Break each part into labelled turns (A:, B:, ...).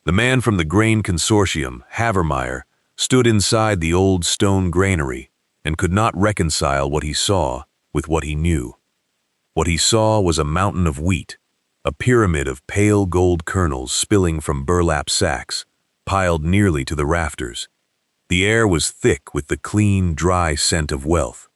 A: The man from the grain consortium, Havermeyer, stood inside the old stone granary and could not reconcile what he saw with what he knew. What he saw was a mountain of wheat, a pyramid of pale gold kernels spilling from burlap sacks, piled nearly to the rafters. The air was thick with the clean, dry scent of wealth.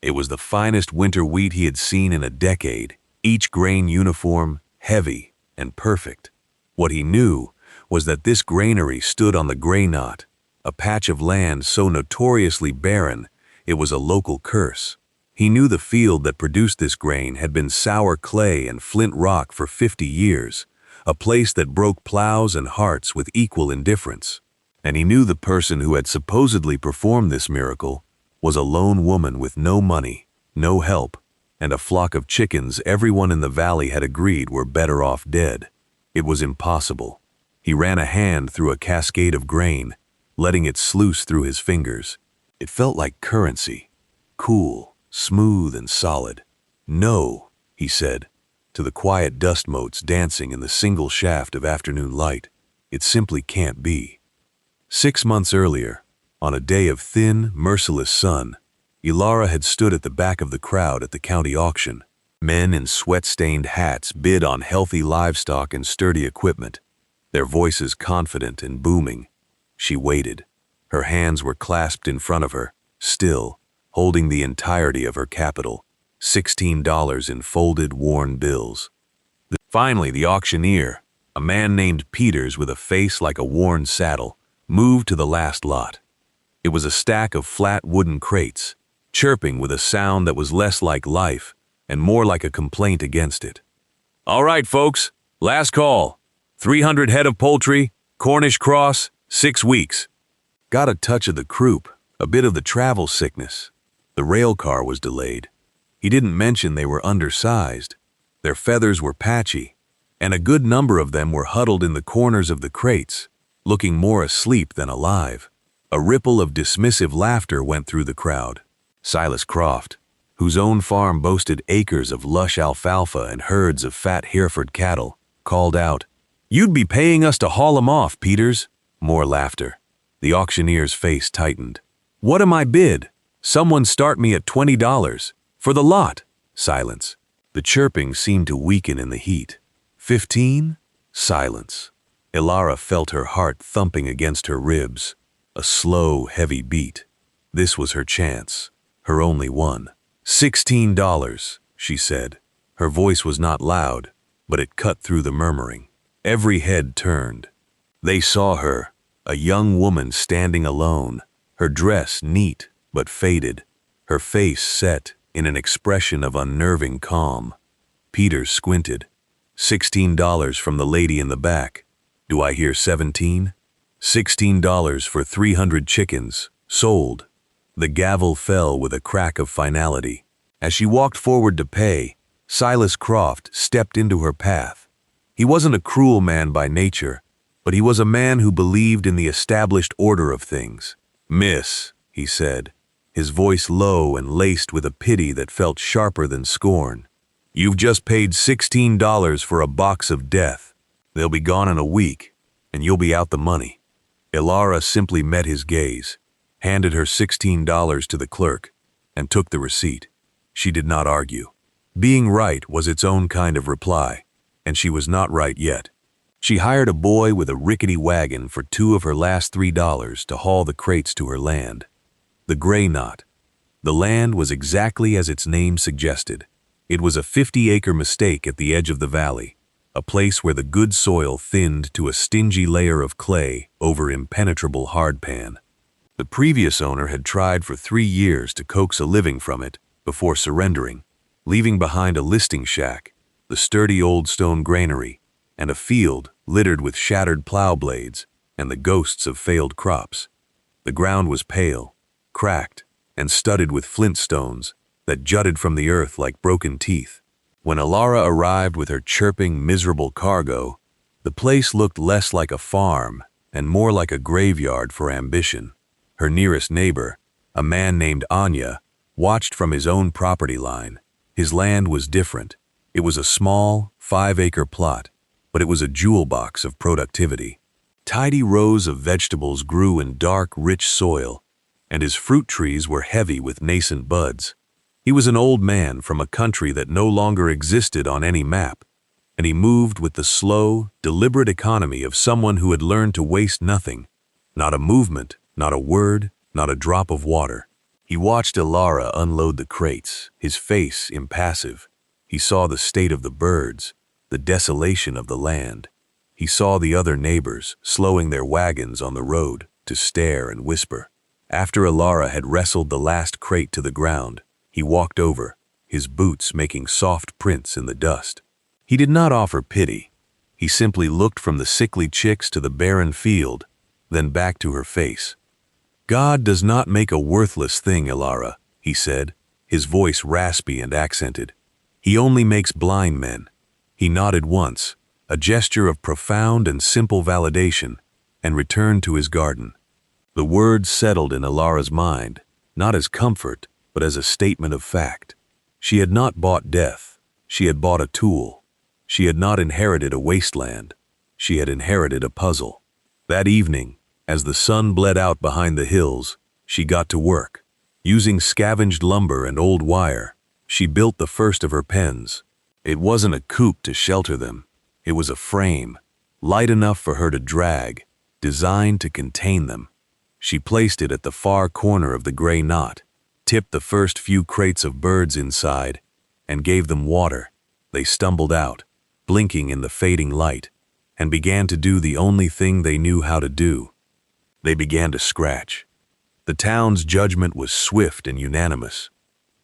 A: It was the finest winter wheat he had seen in a decade, each grain uniform, heavy, and perfect. What he knew was that this granary stood on the Grey Knot, a patch of land so notoriously barren it was a local curse. He knew the field that produced this grain had been sour clay and flint rock for 50 years, a place that broke plows and hearts with equal indifference. And he knew the person who had supposedly performed this miracle was a lone woman with no money, no help, and a flock of chickens everyone in the valley had agreed were better off dead. It was impossible. He ran a hand through a cascade of grain, letting it sluice through his fingers. It felt like currency, cool, smooth and solid. "No," he said, to the quiet dust motes dancing in the single shaft of afternoon light. "It simply can't be." 6 months earlier, on a day of thin, merciless sun, Ilara had stood at the back of the crowd at the county auction. Men in sweat-stained hats bid on healthy livestock and sturdy equipment, their voices confident and booming. She waited. Her hands were clasped in front of her, still, holding the entirety of her capital, $16 in folded, worn bills. Finally, the auctioneer, a man named Peters with a face like a worn saddle, moved to the last lot. It was a stack of flat wooden crates, chirping with a sound that was less like life and more like a complaint against it. "All right, folks, last call. 300 head of poultry, Cornish cross, 6 weeks. Got a touch of the croup, a bit of the travel sickness. The rail car was delayed. He didn't mention they were undersized. Their feathers were patchy, and a good number of them were huddled in the corners of the crates, looking more asleep than alive." A ripple of dismissive laughter went through the crowd. Silas Croft, whose own farm boasted acres of lush alfalfa and herds of fat Hereford cattle, called out, "You'd be paying us to haul 'em off, Peters." More laughter. The auctioneer's face tightened. "What am I bid? Someone start me at $20. For the lot." Silence. The chirping seemed to weaken in the heat. 15? Silence. Ilara felt her heart thumping against her ribs. A slow, heavy beat. This was her chance, her only one. $16, she said. Her voice was not loud, but it cut through the murmuring. Every head turned. They saw her, a young woman standing alone, her dress neat but faded, her face set in an expression of unnerving calm. Peters squinted. $16 from the lady in the back. Do I hear 17? $16 for 300 chickens, sold. The gavel fell with a crack of finality. As she walked forward to pay, Silas Croft stepped into her path. He wasn't a cruel man by nature, but he was a man who believed in the established order of things. "Miss," he said, his voice low and laced with a pity that felt sharper than scorn. "You've just paid $16 for a box of death. They'll be gone in a week, and you'll be out the money." Ilara simply met his gaze, handed her $16 to the clerk, and took the receipt. She did not argue. Being right was its own kind of reply, and she was not right yet. She hired a boy with a rickety wagon for 2 of her last $3 to haul the crates to her land. The Grey Knot. The land was exactly as its name suggested. It was a 50-acre mistake at the edge of the valley, a place where the good soil thinned to a stingy layer of clay over impenetrable hardpan. The previous owner had tried for 3 years to coax a living from it before surrendering, leaving behind a listing shack, the sturdy old stone granary, and a field littered with shattered plow blades and the ghosts of failed crops. The ground was pale, cracked, and studded with flint stones that jutted from the earth like broken teeth. When Ilara arrived with her chirping, miserable cargo, the place looked less like a farm and more like a graveyard for ambition. Her nearest neighbor, a man named Anya, watched from his own property line. His land was different. It was a small, 5-acre plot, but it was a jewel box of productivity. Tidy rows of vegetables grew in dark, rich soil, and his fruit trees were heavy with nascent buds. He was an old man from a country that no longer existed on any map, and he moved with the slow, deliberate economy of someone who had learned to waste nothing. Not a movement, not a word, not a drop of water. He watched Ilara unload the crates, his face impassive. He saw the state of the birds, the desolation of the land. He saw the other neighbors slowing their wagons on the road to stare and whisper. After Ilara had wrestled the last crate to the ground, he walked over, his boots making soft prints in the dust. He did not offer pity. He simply looked from the sickly chicks to the barren field, then back to her face. "God does not make a worthless thing, Ilara," he said, his voice raspy and accented. "He only makes blind men." He nodded once, a gesture of profound and simple validation, and returned to his garden. The words settled in Ilara's mind, not as comfort, but as a statement of fact. She had not bought death. She had bought a tool. She had not inherited a wasteland. She had inherited a puzzle. That evening, as the sun bled out behind the hills, she got to work. Using scavenged lumber and old wire, she built the first of her pens. It wasn't a coop to shelter them. It was a frame, light enough for her to drag, designed to contain them. She placed it at the far corner of the gray knot, tipped the first few crates of birds inside, and gave them water. They stumbled out, blinking in the fading light, and began to do the only thing they knew how to do. They began to scratch. The town's judgment was swift and unanimous.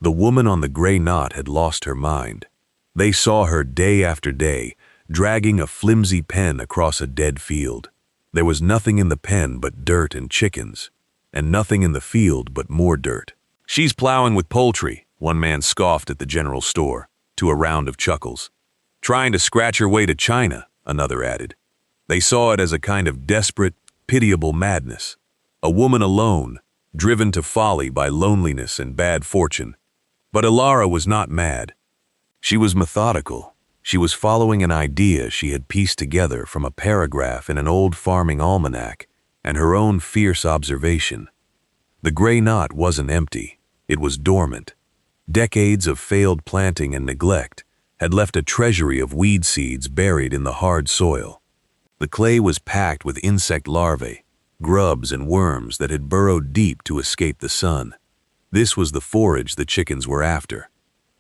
A: The woman on the gray knot had lost her mind. They saw her day after day, dragging a flimsy pen across a dead field. There was nothing in the pen but dirt and chickens, and nothing in the field but more dirt. "She's plowing with poultry," one man scoffed at the general store, to a round of chuckles. "Trying to scratch her way to China," another added. They saw it as a kind of desperate, pitiable madness. A woman alone, driven to folly by loneliness and bad fortune. But Ilara was not mad. She was methodical. She was following an idea she had pieced together from a paragraph in an old farming almanac and her own fierce observation. The gray knot wasn't empty. It was dormant. Decades of failed planting and neglect had left a treasury of weed seeds buried in the hard soil. The clay was packed with insect larvae, grubs and worms that had burrowed deep to escape the sun. This was the forage the chickens were after.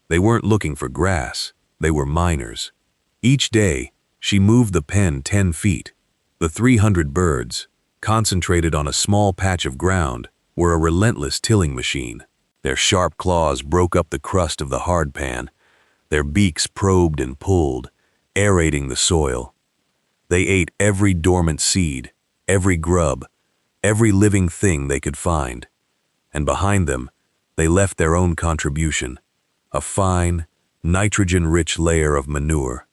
A: They weren't looking for grass. They were miners. Each day, she moved the pen 10 feet. The 300 birds, concentrated on a small patch of ground, were a relentless tilling machine. Their sharp claws broke up the crust of the hard pan. Their beaks probed and pulled, aerating the soil. They ate every dormant seed, every grub, every living thing they could find. And behind them, they left their own contribution, a fine, nitrogen-rich layer of manure.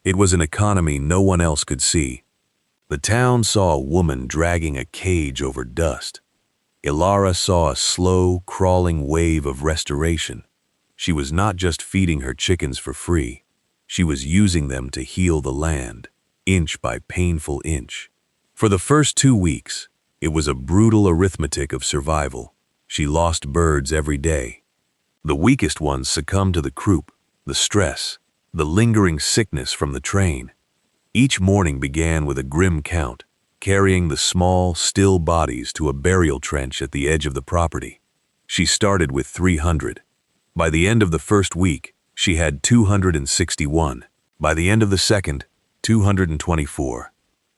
A: It was an economy no one else could see. The town saw a woman dragging a cage over dust. Ilara saw a slow, crawling wave of restoration. She was not just feeding her chickens for free. She was using them to heal the land, inch by painful inch. For the first 2 weeks, it was a brutal arithmetic of survival. She lost birds every day. The weakest ones succumbed to the croup, the stress, the lingering sickness from the train. Each morning began with a grim count, carrying the small, still bodies to a burial trench at the edge of the property. She started with 300. By the end of the first week, she had 261. By the end of the second, 224.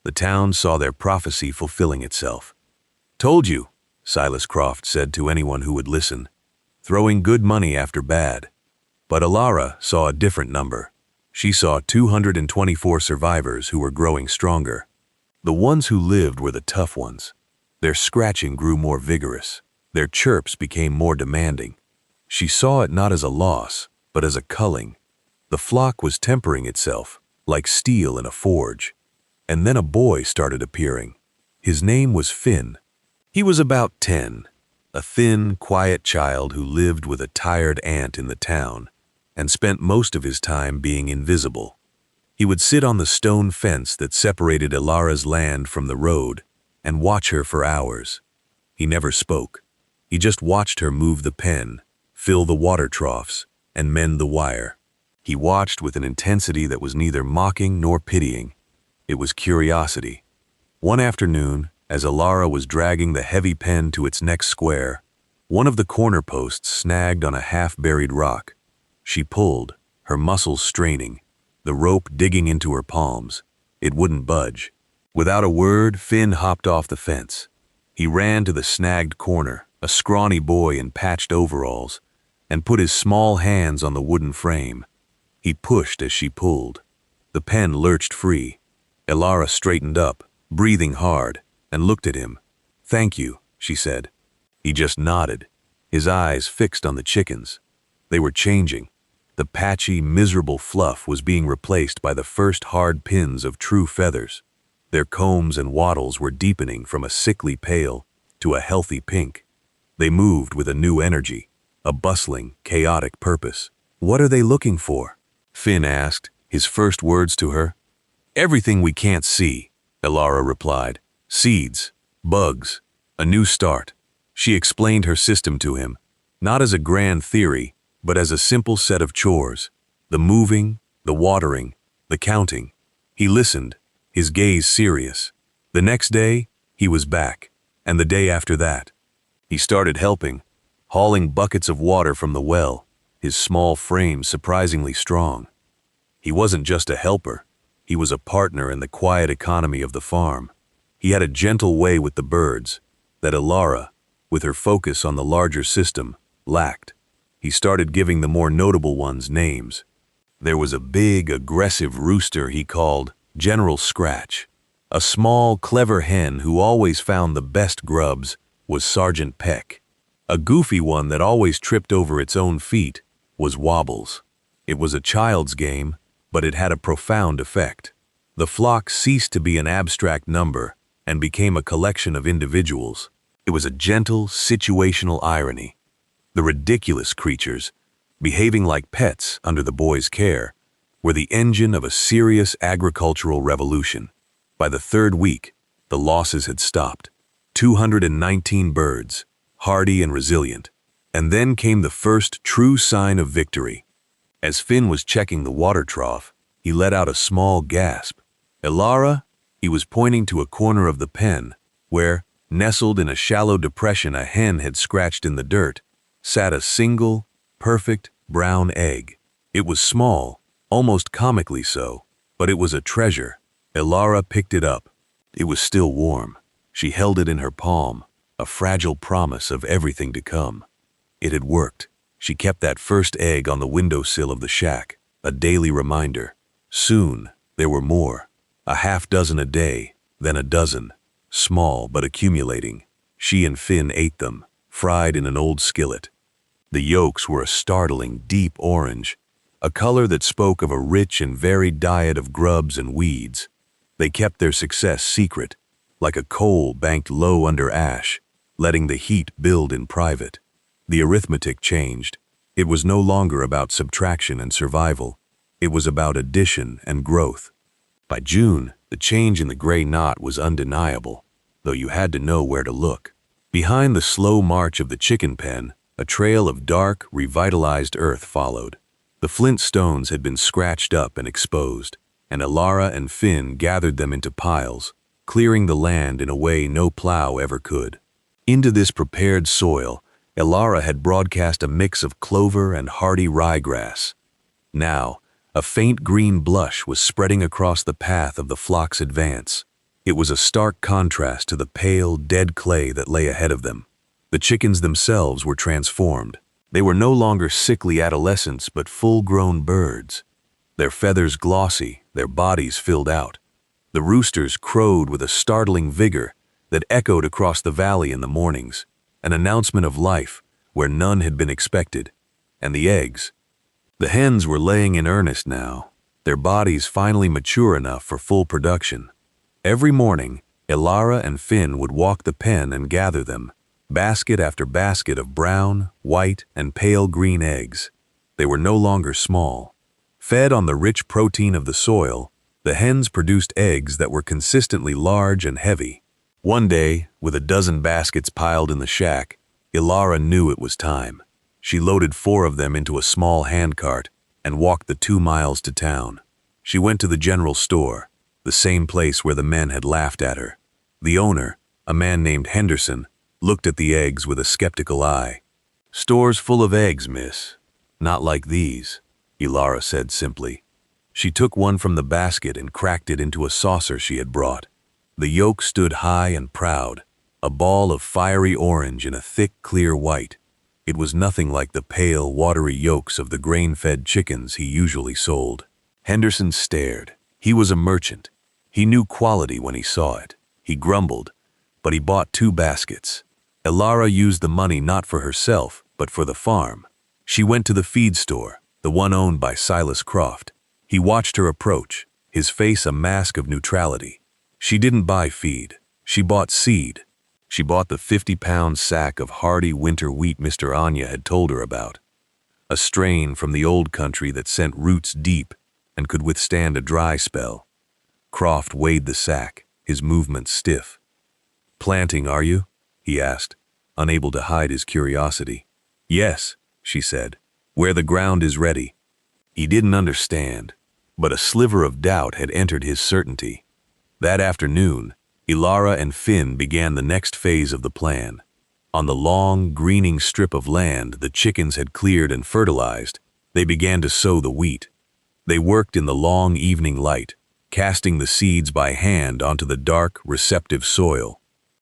A: The town saw their prophecy fulfilling itself. "Told you," Silas Croft said to anyone who would listen, throwing good money after bad. But Ilara saw a different number. She saw 224 survivors who were growing stronger. The ones who lived were the tough ones. Their scratching grew more vigorous. Their chirps became more demanding. She saw it not as a loss, but as a culling. The flock was tempering itself, like steel in a forge. And then a boy started appearing. His name was Finn. He was about 10, a thin, quiet child who lived with a tired aunt in the town and spent most of his time being invisible. He would sit on the stone fence that separated Ilara's land from the road and watch her for hours. He never spoke. He just watched her move the pen, fill the water troughs, and mend the wire. He watched with an intensity that was neither mocking nor pitying. It was curiosity. One afternoon, as Ilara was dragging the heavy pen to its next square, one of the corner posts snagged on a half-buried rock. She pulled, her muscles straining, the rope digging into her palms. It wouldn't budge. Without a word, Finn hopped off the fence. He ran to the snagged corner, a scrawny boy in patched overalls, and put his small hands on the wooden frame. He pushed as she pulled. The pen lurched free. Ilara straightened up, breathing hard, and looked at him. "Thank you," she said. He just nodded, his eyes fixed on the chickens. They were changing. The patchy, miserable fluff was being replaced by the first hard pins of true feathers. Their combs and wattles were deepening from a sickly pale to a healthy pink. They moved with a new energy, a bustling, chaotic purpose. "What are they looking for?" Finn asked, his first words to her. "Everything we can't see," Ilara replied. "Seeds, bugs, a new start." She explained her system to him, not as a grand theory, but as a simple set of chores. The moving, the watering, the counting. He listened, his gaze serious. The next day, he was back, and the day after that. He started helping, hauling buckets of water from the well, his small frame surprisingly strong. He wasn't just a helper, he was a partner in the quiet economy of the farm. He had a gentle way with the birds that Ilara, with her focus on the larger system, lacked. He started giving the more notable ones names. There was a big, aggressive rooster he called General Scratch. A small, clever hen who always found the best grubs was Sergeant Peck. A goofy one that always tripped over its own feet was Wobbles. It was a child's game, but it had a profound effect. The flock ceased to be an abstract number and became a collection of individuals. It was a gentle, situational irony. The ridiculous creatures, behaving like pets under the boy's care, were the engine of a serious agricultural revolution. By the third week, the losses had stopped. 219 birds, hardy and resilient. And then came the first true sign of victory. As Finn was checking the water trough, he let out a small gasp. "Ilara," he was pointing to a corner of the pen, where, nestled in a shallow depression a hen had scratched in the dirt, sat a single, perfect, brown egg. It was small, almost comically so, but it was a treasure. Ilara picked it up. It was still warm. She held it in her palm, a fragile promise of everything to come. It had worked. She kept that first egg on the windowsill of the shack, a daily reminder. Soon, there were more. A half dozen a day, then a dozen. Small but accumulating. She and Finn ate them, fried in an old skillet. The yolks were a startling deep orange, a color that spoke of a rich and varied diet of grubs and weeds. They kept their success secret, like a coal banked low under ash, letting the heat build in private. The arithmetic changed. It was no longer about subtraction and survival. It was about addition and growth. By June, the change in the gray knot was undeniable, though you had to know where to look. Behind the slow march of the chicken pen, a trail of dark, revitalized earth followed. The flint stones had been scratched up and exposed, and Ilara and Finn gathered them into piles, clearing the land in a way no plow ever could. Into this prepared soil, Ilara had broadcast a mix of clover and hardy ryegrass. Now, a faint green blush was spreading across the path of the flock's advance. It was a stark contrast to the pale, dead clay that lay ahead of them. The chickens themselves were transformed. They were no longer sickly adolescents but full-grown birds. Their feathers glossy, their bodies filled out. The roosters crowed with a startling vigor that echoed across the valley in the mornings, an announcement of life where none had been expected. And the eggs. The hens were laying in earnest now, their bodies finally mature enough for full production. Every morning, Ilara and Finn would walk the pen and gather them, basket after basket of brown, white, and pale green eggs. They were no longer small. Fed on the rich protein of the soil, the hens produced eggs that were consistently large and heavy. One day, with a dozen baskets piled in the shack, Ilara knew it was time. She loaded 4 of them into a small handcart and walked the 2 miles to town. She went to the general store, the same place where the men had laughed at her. The owner, a man named Henderson, looked at the eggs with a skeptical eye. "Store's full of eggs, miss. Not like these," Ilara said simply. She took one from the basket and cracked it into a saucer she had brought. The yolk stood high and proud, a ball of fiery orange in a thick, clear white. It was nothing like the pale, watery yolks of the grain-fed chickens he usually sold. Henderson stared. He was a merchant. He knew quality when he saw it. He grumbled, but he bought 2 baskets. Ilara used the money not for herself, but for the farm. She went to the feed store, the one owned by Silas Croft. He watched her approach, his face a mask of neutrality. She didn't buy feed. She bought seed. She bought the 50-pound sack of hardy winter wheat Mr. Anya had told her about. A strain from the old country that sent roots deep and could withstand a dry spell. Croft weighed the sack, his movements stiff. "Planting, are you?" he asked, unable to hide his curiosity. "Yes," she said, "where the ground is ready." He didn't understand, but a sliver of doubt had entered his certainty. That afternoon, Ilara and Finn began the next phase of the plan. On the long, greening strip of land the chickens had cleared and fertilized, they began to sow the wheat. They worked in the long evening light, casting the seeds by hand onto the dark, receptive soil.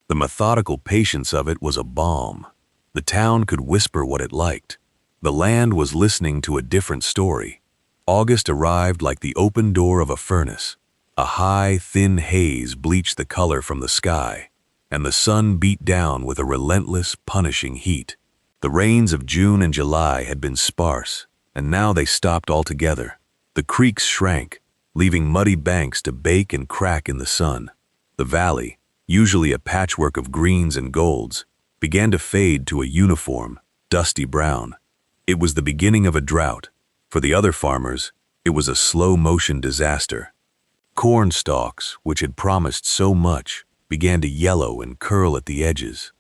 A: The methodical patience of it was a balm. The town could whisper what it liked. The land was listening to a different story. August arrived like the open door of a furnace. A high, thin haze bleached the color from the sky, and the sun beat down with a relentless, punishing heat. The rains of June and July had been sparse, and now they stopped altogether. The creeks shrank, leaving muddy banks to bake and crack in the sun. The valley, usually a patchwork of greens and golds, began to fade to a uniform, dusty brown. It was the beginning of a drought. For the other farmers, it was a slow-motion disaster. Corn stalks, which had promised so much, began to yellow and curl at the edges.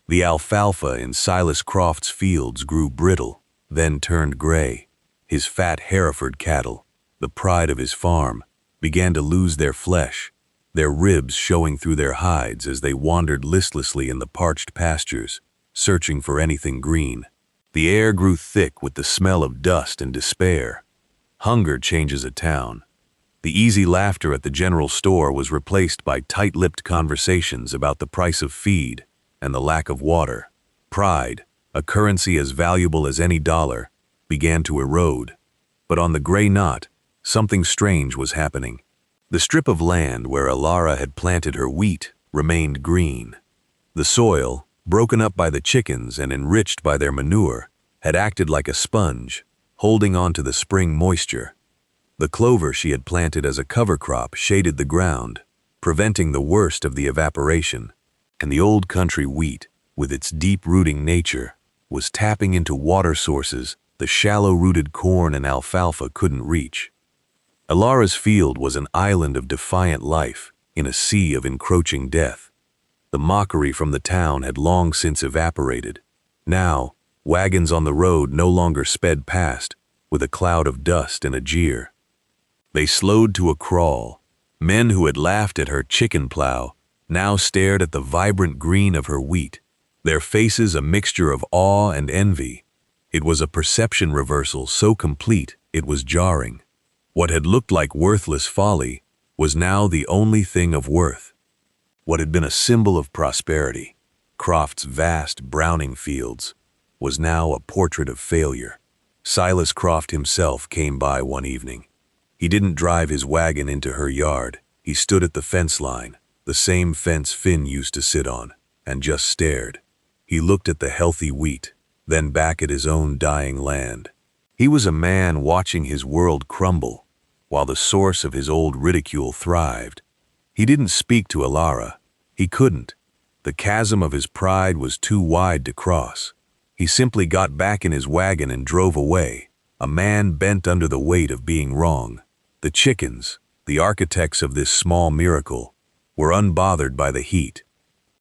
A: The alfalfa in Silas Croft's fields grew brittle, then turned gray. His fat Hereford cattle, the pride of his farm, began to lose their flesh, their ribs showing through their hides as they wandered listlessly in the parched pastures, searching for anything green. The air grew thick with the smell of dust and despair. Hunger changes a town. The easy laughter at the general store was replaced by tight-lipped conversations about the price of feed and the lack of water. Pride, a currency as valuable as any dollar, began to erode. But on the gray knot, something strange was happening. The strip of land where Ilara had planted her wheat remained green. The soil, broken up by the chickens and enriched by their manure, had acted like a sponge, holding on to the spring moisture. The clover she had planted as a cover crop shaded the ground, preventing the worst of the evaporation, and the old country wheat, with its deep-rooting nature, was tapping into water sources the shallow-rooted corn and alfalfa couldn't reach. Ilara's field was an island of defiant life in a sea of encroaching death. The mockery from the town had long since evaporated. Now, wagons on the road no longer sped past, with a cloud of dust and a jeer. They slowed to a crawl. Men who had laughed at her chicken plow now stared at the vibrant green of her wheat, their faces a mixture of awe and envy. It was a perception reversal so complete it was jarring. What had looked like worthless folly was now the only thing of worth. What had been a symbol of prosperity, Croft's vast browning fields, was now a portrait of failure. Silas Croft himself came by one evening. He didn't drive his wagon into her yard. He stood at the fence line, the same fence Finn used to sit on, and just stared. He looked at the healthy wheat, then back at his own dying land. He was a man watching his world crumble, while the source of his old ridicule thrived. He didn't speak to Ilara. He couldn't. The chasm of his pride was too wide to cross. He simply got back in his wagon and drove away, A man bent under the weight of being wrong. The chickens, the architects of this small miracle, were unbothered by the heat.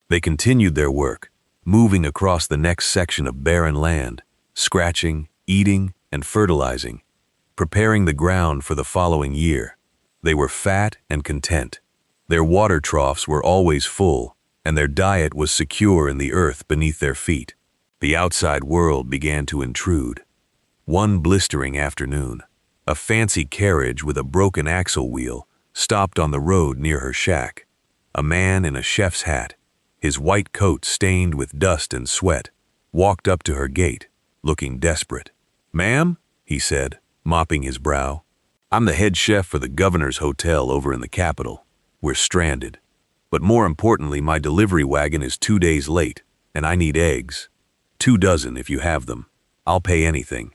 A: They continued their work, moving across the next section of barren land, scratching, eating, and fertilizing, preparing the ground for the following year. They were fat and content. Their water troughs were always full, and their diet was secure in the earth beneath their feet. The outside world began to intrude. One blistering afternoon, a fancy carriage with a broken axle wheel stopped on the road near her shack. A man in a chef's hat, his white coat stained with dust and sweat, walked up to her gate, looking desperate. "Ma'am," he said, mopping his brow, "I'm the head chef for the governor's hotel over in the capital. We're stranded. But more importantly, my delivery wagon is 2 days late, and I need eggs. 2 dozen if you have them. I'll pay anything."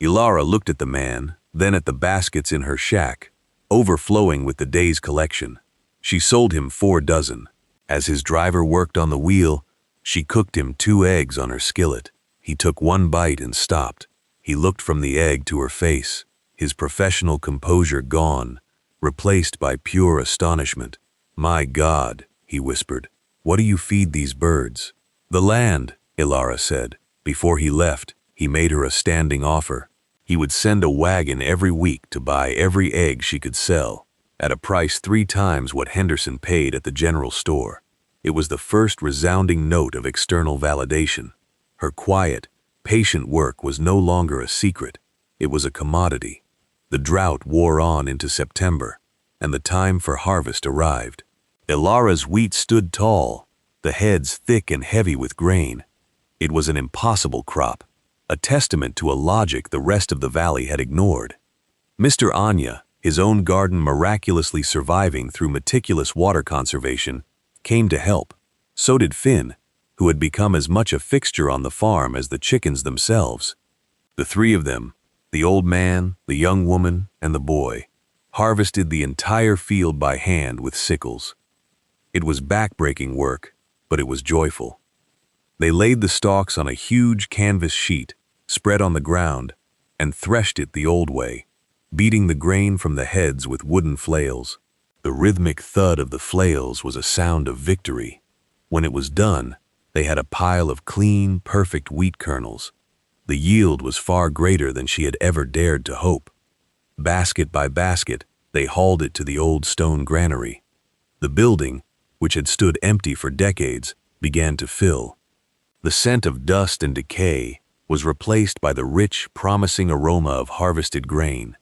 A: Ilara looked at the man, then at the baskets in her shack, overflowing with the day's collection. She sold him 4 dozen. As his driver worked on the wheel, she cooked him 2 eggs on her skillet. He took 1 bite and stopped. He looked from the egg to her face, his professional composure gone, replaced by pure astonishment. "My God," he whispered, "what do you feed these birds?" "The land," Ilara said. Before he left, he made her a standing offer. He would send a wagon every week to buy every egg she could sell, at a price 3 times what Henderson paid at the general store. It was the first resounding note of external validation. Her quiet, patient work was no longer a secret. It was a commodity. The drought wore on into September, and the time for harvest arrived. Ilara's wheat stood tall, the heads thick and heavy with grain. It was an impossible crop, a testament to a logic the rest of the valley had ignored. Mr. Anya, his own garden miraculously surviving through meticulous water conservation, came to help. So did Finn, who had become as much a fixture on the farm as the chickens themselves. The 3 of them, the old man, the young woman, and the boy, harvested the entire field by hand with sickles. It was back-breaking work, but it was joyful. They laid the stalks on a huge canvas sheet, spread on the ground, and threshed it the old way, beating the grain from the heads with wooden flails. The rhythmic thud of the flails was a sound of victory. When it was done, they had a pile of clean, perfect wheat kernels. The yield was far greater than she had ever dared to hope. Basket by basket, they hauled it to the old stone granary. The building, which had stood empty for decades, began to fill. The scent of dust and decay was replaced by the rich, promising aroma of harvested grain.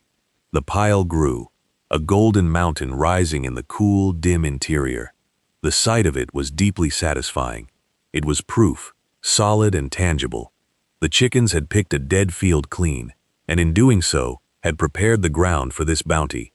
A: The pile grew, a golden mountain rising in the cool, dim interior. The sight of it was deeply satisfying. It was proof, solid and tangible. The chickens had picked a dead field clean, and in doing so, had prepared the ground for this bounty.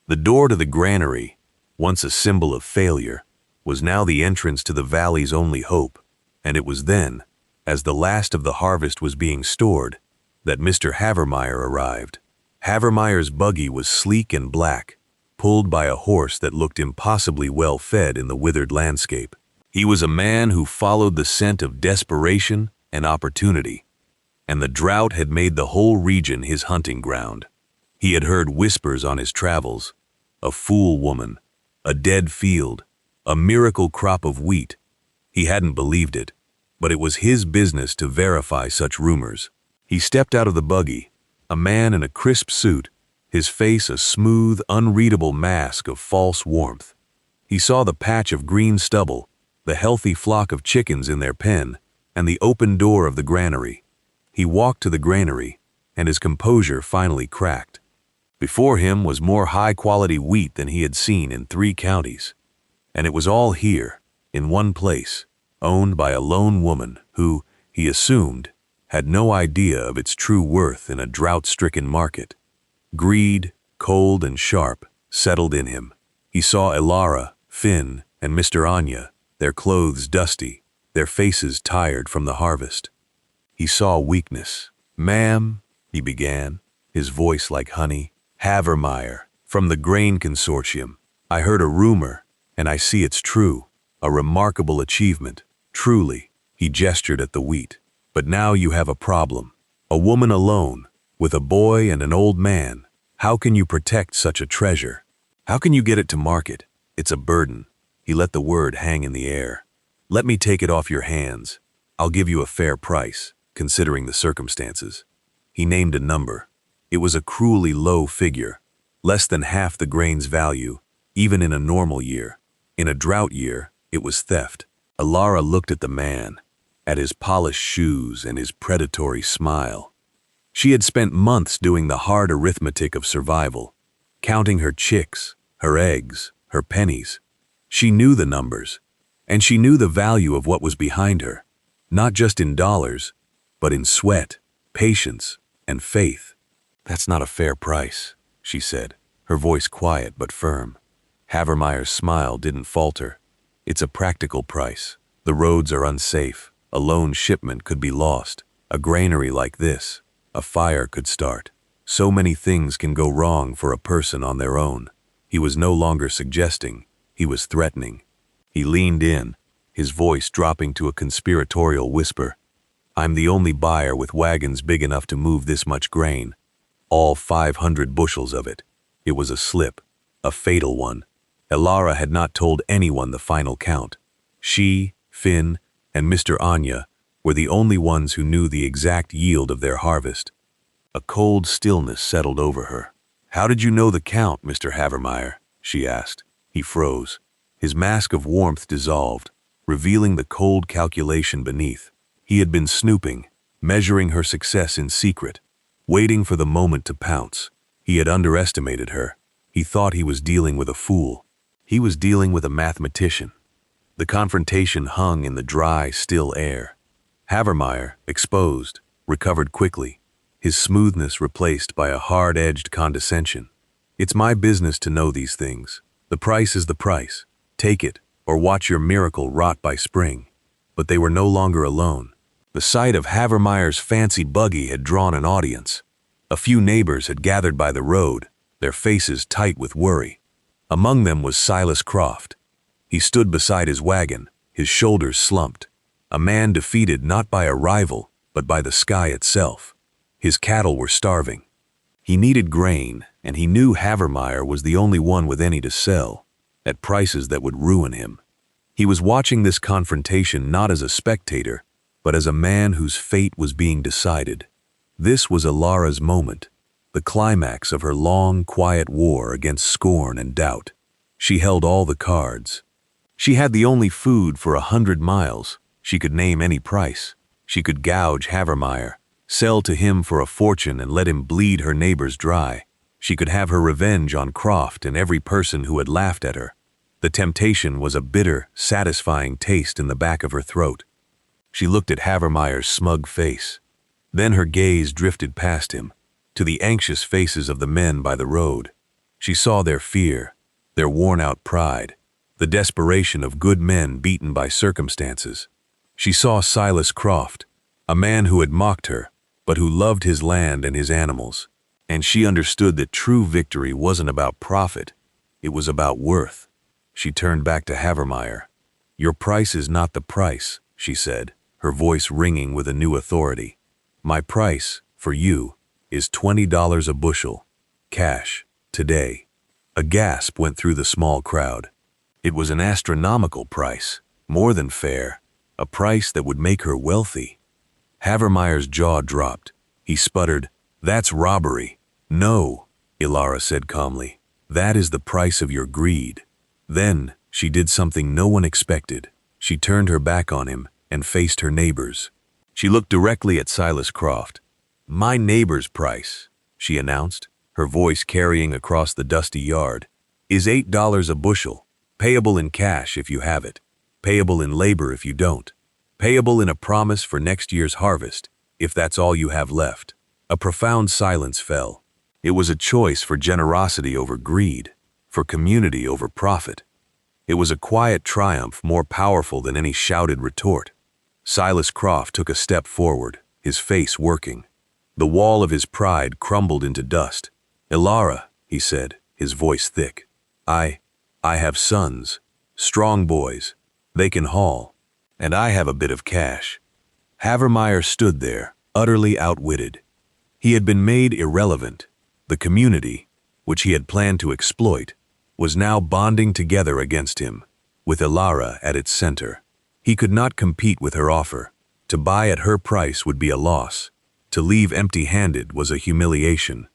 A: The door to the granary, once a symbol of failure, was now the entrance to the valley's only hope, and it was then, as the last of the harvest was being stored, that Mr. Havermeyer arrived. Havermeyer's buggy was sleek and black, pulled by a horse that looked impossibly well fed in the withered landscape. He was a man who followed the scent of desperation and opportunity, and the drought had made the whole region his hunting ground. He had heard whispers on his travels: a fool woman, a dead field, a miracle crop of wheat. He hadn't believed it, but it was his business to verify such rumors. He stepped out of the buggy, a man in a crisp suit, his face a smooth, unreadable mask of false warmth. He saw the patch of green stubble, the healthy flock of chickens in their pen, and the open door of the granary. He walked to the granary, and his composure finally cracked. Before him was more high-quality wheat than he had seen in 3 counties. And it was all here, in one place, owned by a lone woman who, he assumed, had no idea of its true worth in a drought-stricken market. Greed, cold and sharp, settled in him. He saw Ilara, Finn, and Mr. Anya, their clothes dusty, their faces tired from the harvest. He saw weakness. "Ma'am," he began, his voice like honey. "Havermeyer, from the grain consortium. I heard a rumor, and I see it's true. A remarkable achievement, truly." He gestured at the wheat. "But now you have a problem. A woman alone, With a boy and an old man, how can you protect such a treasure? How can you get it to market? It's a burden. He let the word hang in the air. Let me take it off your hands. I'll give you a fair price, considering the circumstances. He named a number. It was a cruelly low figure, less than half the grain's value, even in a normal year. In a drought year, it was theft. Alara looked at the man, at his polished shoes and his predatory smile. She had spent months doing the hard arithmetic of survival, counting her chicks, her eggs, her pennies. She knew the numbers, and she knew the value of what was behind her, not just in dollars, but in sweat, patience, and faith. That's not a fair price, she said, her voice quiet but firm. Havermeyer's smile didn't falter. It's a practical price. The roads are unsafe. A lone shipment could be lost. A granary like this, a fire could start. So many things can go wrong for a person on their own. He was no longer suggesting, he was threatening. He leaned in, his voice dropping to a conspiratorial whisper. I'm the only buyer with wagons big enough to move this much grain. All 500 bushels of it. It was a slip, a fatal one. Alara had not told anyone the final count. She, Finn, and Mr. Anya were the only ones who knew the exact yield of their harvest. A cold stillness settled over her. How did you know the count, Mr. Havermeyer? She asked. He froze. His mask of warmth dissolved, revealing the cold calculation beneath. He had been snooping, measuring her success in secret, waiting for the moment to pounce. He had underestimated her. He thought he was dealing with a fool. He was dealing with a mathematician. The confrontation hung in the dry, still air. Havermeyer, exposed, recovered quickly, his smoothness replaced by a hard-edged condescension. It's my business to know these things. The price is the price. Take it, or watch your miracle rot by spring. But they were no longer alone. The sight of Havermeyer's fancy buggy had drawn an audience. A few neighbors had gathered by the road, their faces tight with worry. Among them was Silas Croft. He stood beside his wagon, his shoulders slumped. A man defeated not by a rival, but by the sky itself. His cattle were starving. He needed grain, and he knew Havermeyer was the only one with any to sell, at prices that would ruin him. He was watching this confrontation not as a spectator, but as a man whose fate was being decided. This was Alara's moment, the climax of her long, quiet war against scorn and doubt. She held all the cards. She had the only food for 100 miles. She could name any price. She could gouge Havermeyer, sell to him for a fortune and let him bleed her neighbors dry. She could have her revenge on Croft and every person who had laughed at her. The temptation was a bitter, satisfying taste in the back of her throat. She looked at Havermeyer's smug face. Then her gaze drifted past him, to the anxious faces of the men by the road. She saw their fear, their worn-out pride, the desperation of good men beaten by circumstances. She saw Silas Croft, a man who had mocked her, but who loved his land and his animals. And she understood that true victory wasn't about profit, it was about worth. She turned back to Havermeyer. Your price is not the price, she said, her voice ringing with a new authority. My price, for you, is $20 a bushel, cash, today. A gasp went through the small crowd. It was an astronomical price, more than fair, a price that would make her wealthy. Havermeyer's jaw dropped. He sputtered, That's robbery. No, Alara said calmly. That is the price of your greed. Then, she did something no one expected. She turned her back on him and faced her neighbors. She looked directly at Silas Croft. My neighbor's price, she announced, her voice carrying across the dusty yard, is $8 a bushel, payable in cash if you have it, payable in labor if you don't, payable in a promise for next year's harvest, if that's all you have left. A profound silence fell. It was a choice for generosity over greed, for community over profit. It was a quiet triumph more powerful than any shouted retort. Silas Croft took a step forward, his face working. The wall of his pride crumbled into dust. Alara, he said, his voice thick. I have sons, strong boys. They can haul. And I have a bit of cash. Havermeyer stood there, utterly outwitted. He had been made irrelevant. The community, which he had planned to exploit, was now bonding together against him, with Ilara at its center. He could not compete with her offer. To buy at her price would be a loss. To leave empty-handed was a humiliation.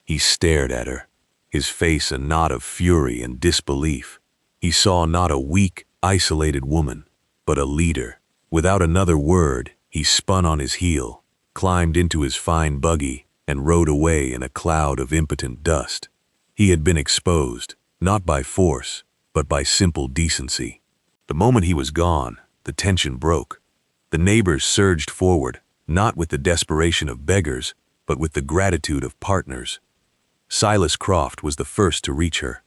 A: He stared at her, his face a knot of fury and disbelief. He saw not a weak, isolated woman, but a leader. Without another word, he spun on his heel, climbed into his fine buggy, and rode away in a cloud of impotent dust. He had been exposed, not by force, but by simple decency. The moment he was gone, the tension broke. The neighbors surged forward, not with the desperation of beggars, but with the gratitude of partners. Silas Croft was the first to reach her.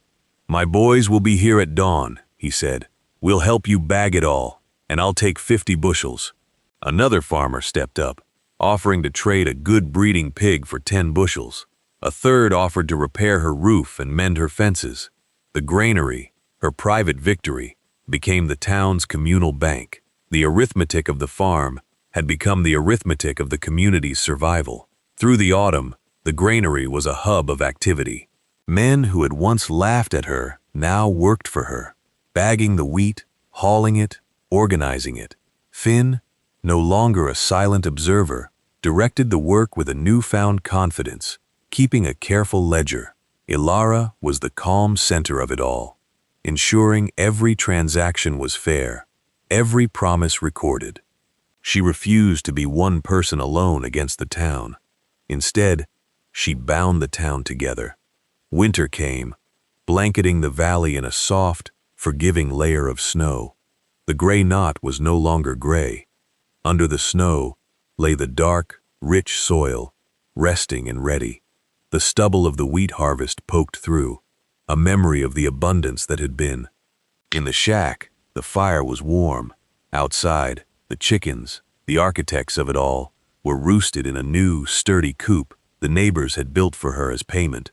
A: "My boys will be here at dawn," he said. "We'll help you bag it all, and I'll take 50 bushels. Another farmer stepped up, offering to trade a good breeding pig for 10 bushels. A third offered to repair her roof and mend her fences. The granary, her private victory, became the town's communal bank. The arithmetic of the farm had become the arithmetic of the community's survival. Through the autumn, the granary was a hub of activity. Men who had once laughed at her now worked for her, bagging the wheat, hauling it, organizing it. Finn, no longer a silent observer, directed the work with a newfound confidence, keeping a careful ledger. Ilara was the calm center of it all, ensuring every transaction was fair, every promise recorded. She refused to be one person alone against the town. Instead, she bound the town together. Winter came, blanketing the valley in a soft, forgiving layer of snow. The gray knot was no longer gray. Under the snow lay the dark, rich soil, resting and ready. The stubble of the wheat harvest poked through, a memory of the abundance that had been. In the shack, the fire was warm. Outside, the chickens, the architects of it all, were roosted in a new, sturdy coop the neighbors had built for her as payment.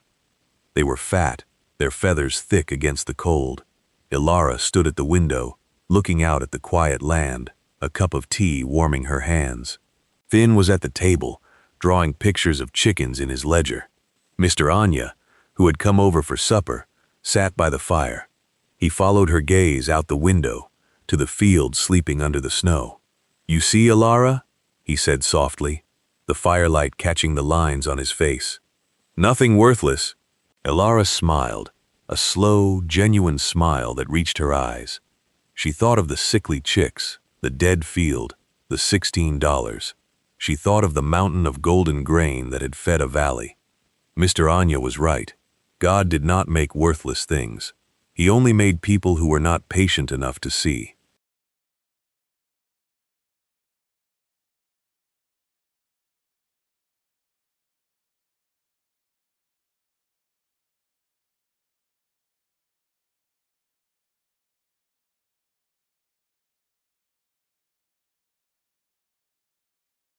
A: They were fat, their feathers thick against the cold. Ilara stood at the window, looking out at the quiet land, a cup of tea warming her hands. Finn was at the table, drawing pictures of chickens in his ledger. Mr. Anya, who had come over for supper, sat by the fire. He followed her gaze out the window, to the field sleeping under the snow. "You see, Ilara?" he said softly, the firelight catching the lines on his face. "Nothing worthless." Ilara smiled, a slow, genuine smile that reached her eyes. She thought of the sickly chicks, the dead field, the $16. She thought of the mountain of golden grain that had fed a valley. Mr. Anya was right. God did not make worthless things. He only made people who were not patient enough to see.